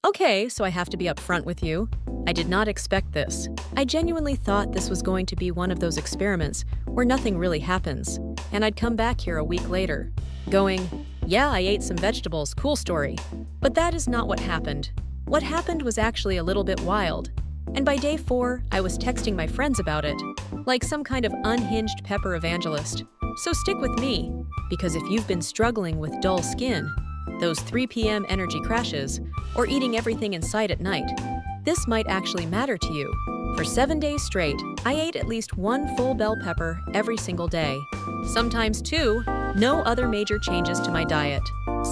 Okay, so I have to be upfront with you. I did not expect this. I genuinely thought this was going to be one of those experiments where nothing really happens, and I'd come back here a week later, going, yeah, I ate some vegetables, cool story. But that is not what happened. What happened was actually a little bit wild, and by day 4, I was texting my friends about it, like some kind of unhinged pepper evangelist. So stick with me, because if you've been struggling with dull skin, those 3 p.m. energy crashes, or eating everything in sight at night, this might actually matter to you. For 7 days straight, I ate at least 1 full bell pepper every single day. Sometimes 2, no other major changes to my diet.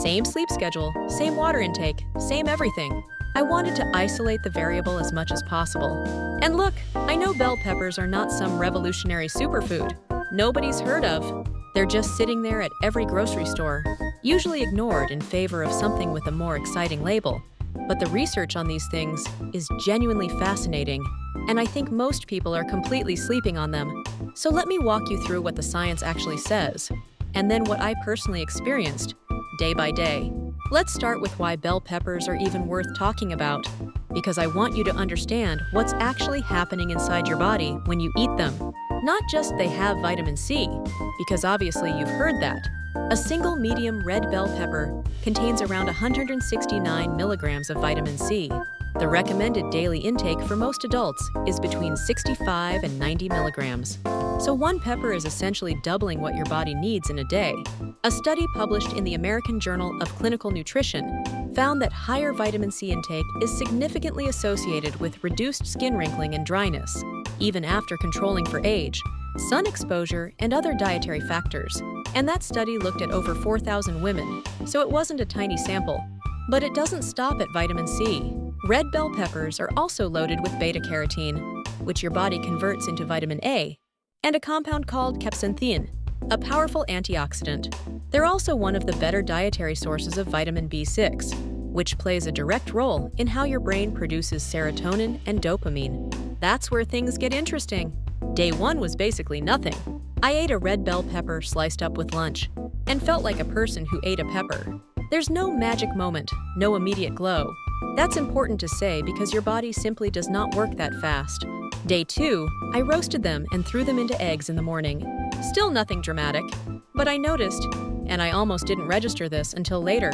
Same sleep schedule, same water intake, same everything. I wanted to isolate the variable as much as possible. And look, I know bell peppers are not some revolutionary superfood nobody's heard of. They're just sitting there at every grocery store, usually ignored in favor of something with a more exciting label. But the research on these things is genuinely fascinating, and I think most people are completely sleeping on them. So let me walk you through what the science actually says, and then what I personally experienced, day by day. Let's start with why bell peppers are even worth talking about, because I want you to understand what's actually happening inside your body when you eat them. Not just they have vitamin C, because obviously you've heard that. A single medium red bell pepper contains around 169 milligrams of vitamin C. The recommended daily intake for most adults is between 65 and 90 milligrams. So 1 pepper is essentially doubling what your body needs in a day. A study published in the American Journal of Clinical Nutrition found that higher vitamin C intake is significantly associated with reduced skin wrinkling and dryness, even after controlling for age, sun exposure, and other dietary factors. And that study looked at over 4,000 women, so it wasn't a tiny sample. But it doesn't stop at vitamin C. Red bell peppers are also loaded with beta-carotene, which your body converts into vitamin A, and a compound called capsaicin, a powerful antioxidant. They're also one of the better dietary sources of vitamin B6, which plays a direct role in how your brain produces serotonin and dopamine. That's where things get interesting. Day 1 was basically nothing. I ate a red bell pepper sliced up with lunch, and felt like a person who ate a pepper. There's no magic moment, no immediate glow. That's important to say because your body simply does not work that fast. Day 2, I roasted them and threw them into eggs in the morning. Still nothing dramatic, but I noticed, and I almost didn't register this until later,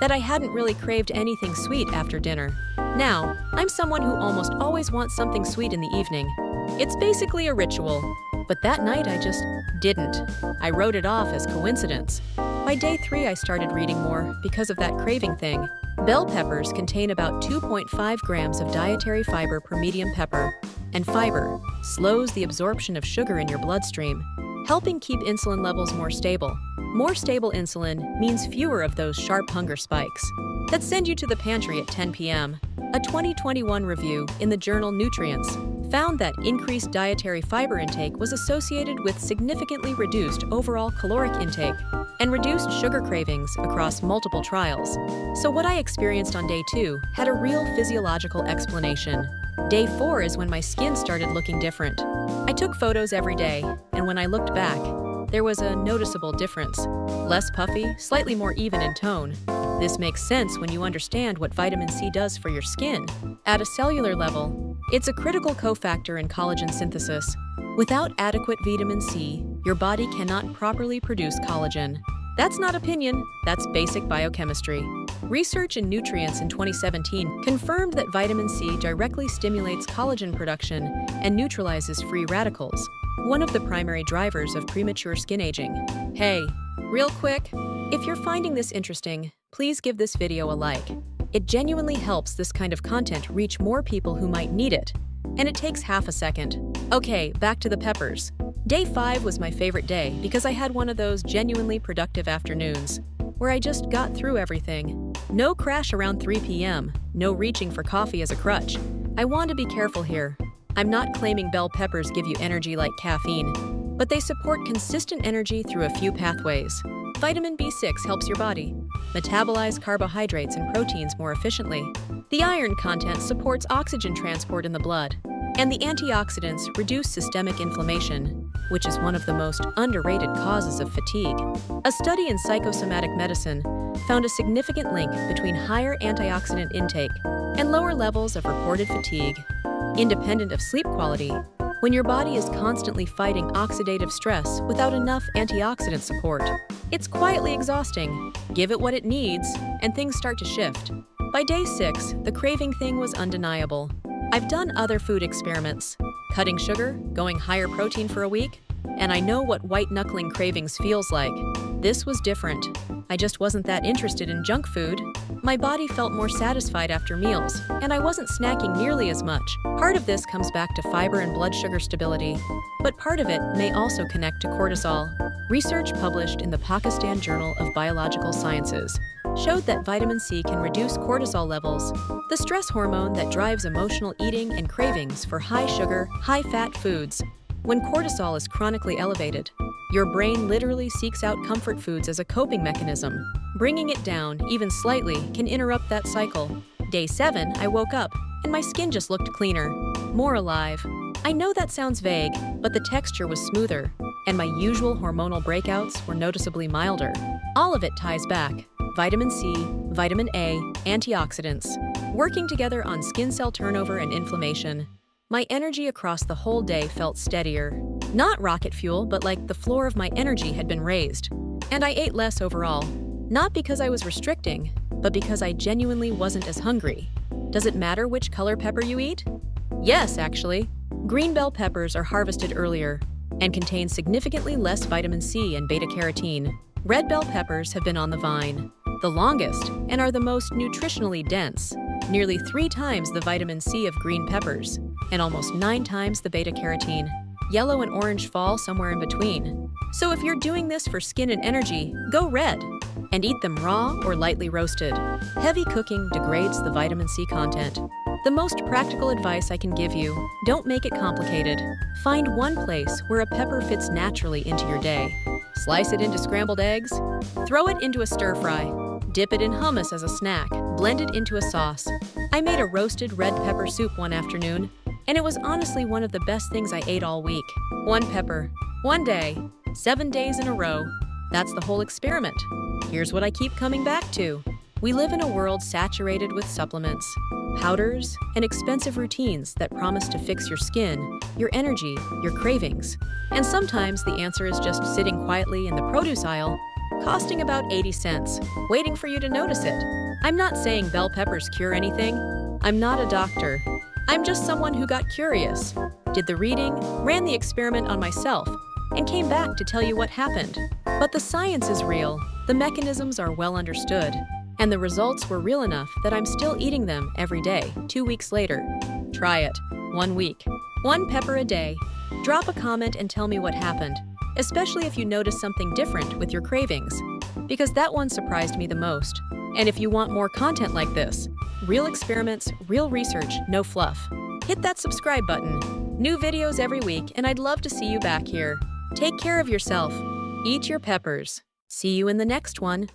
that I hadn't really craved anything sweet after dinner. Now, I'm someone who almost always wants something sweet in the evening. It's basically a ritual, but that night I just didn't. I wrote it off as coincidence. By day 3, I started reading more because of that craving thing. Bell peppers contain about 2.5 grams of dietary fiber per medium pepper, and fiber slows the absorption of sugar in your bloodstream, helping keep insulin levels more stable. More stable insulin means fewer of those sharp hunger spikes that send you to the pantry at 10 p.m. A 2021 review in the journal Nutrients found that increased dietary fiber intake was associated with significantly reduced overall caloric intake and reduced sugar cravings across multiple trials. So what I experienced on day 2 had a real physiological explanation. Day 4 is when my skin started looking different. I took photos every day, and when I looked back, there was a noticeable difference. Less puffy, slightly more even in tone. This makes sense when you understand what vitamin C does for your skin. At a cellular level, it's a critical cofactor in collagen synthesis. Without adequate vitamin C, your body cannot properly produce collagen. That's not opinion, that's basic biochemistry. Research in Nutrients in 2017 confirmed that vitamin C directly stimulates collagen production and neutralizes free radicals, one of the primary drivers of premature skin aging. Hey, real quick, if you're finding this interesting, please give this video a like. It genuinely helps this kind of content reach more people who might need it, and it takes half a second. Okay, back to the peppers. Day 5 was my favorite day because I had one of those genuinely productive afternoons where I just got through everything. No crash around 3 p.m., no reaching for coffee as a crutch. I want to be careful here. I'm not claiming bell peppers give you energy like caffeine, but they support consistent energy through a few pathways. Vitamin B6 helps your body metabolize carbohydrates and proteins more efficiently. The iron content supports oxygen transport in the blood, and the antioxidants reduce systemic inflammation. which is one of the most underrated causes of fatigue. A study in psychosomatic medicine found a significant link between higher antioxidant intake and lower levels of reported fatigue, independent of sleep quality. When your body is constantly fighting oxidative stress without enough antioxidant support, it's quietly exhausting. Give it what it needs, and things start to shift. By day 6, the craving thing was undeniable. I've done other food experiments, cutting sugar, going higher protein for a week, and I know what white-knuckling cravings feels like. This was different. I just wasn't that interested in junk food. My body felt more satisfied after meals, and I wasn't snacking nearly as much. Part of this comes back to fiber and blood sugar stability, but part of it may also connect to cortisol. Research published in the Pakistan Journal of Biological Sciences showed that vitamin C can reduce cortisol levels, the stress hormone that drives emotional eating and cravings for high-sugar, high-fat foods. When cortisol is chronically elevated, your brain literally seeks out comfort foods as a coping mechanism. Bringing it down, even slightly, can interrupt that cycle. Day 7, I woke up, and my skin just looked cleaner, more alive. I know that sounds vague, but the texture was smoother, and my usual hormonal breakouts were noticeably milder. All of it ties back. Vitamin C, vitamin A, antioxidants, working together on skin cell turnover and inflammation. My energy across the whole day felt steadier. Not rocket fuel, but like the floor of my energy had been raised. And I ate less overall. Not because I was restricting, but because I genuinely wasn't as hungry. Does it matter which color pepper you eat? Yes, actually. Green bell peppers are harvested earlier and contain significantly less vitamin C and beta-carotene. Red bell peppers have been on the vine the longest and are the most nutritionally dense, nearly 3 times the vitamin C of green peppers, and almost 9 times the beta-carotene. Yellow and orange fall somewhere in between. So if you're doing this for skin and energy, go red and eat them raw or lightly roasted. Heavy cooking degrades the vitamin C content. The most practical advice I can give you, don't make it complicated. Find one place where a pepper fits naturally into your day. Slice it into scrambled eggs, throw it into a stir-fry, dip it in hummus as a snack, blend it into a sauce. I made a roasted red pepper soup one afternoon, and it was honestly one of the best things I ate all week. 1 pepper, 1 day, 7 days in a row. That's the whole experiment. Here's what I keep coming back to. We live in a world saturated with supplements, powders, and expensive routines that promise to fix your skin, your energy, your cravings. And sometimes the answer is just sitting quietly in the produce aisle, costing about 80 cents, waiting for you to notice it. I'm not saying bell peppers cure anything. I'm not a doctor. I'm just someone who got curious, did the reading, ran the experiment on myself, and came back to tell you what happened. But the science is real, the mechanisms are well understood, and the results were real enough that I'm still eating them every day, 2 weeks later. Try it. 1 week. 1 pepper a day. Drop a comment and tell me what happened, especially if you notice something different with your cravings, because that one surprised me the most. And if you want more content like this, real experiments, real research, no fluff, hit that subscribe button. New videos every week, and I'd love to see you back here. Take care of yourself. Eat your peppers. See you in the next one.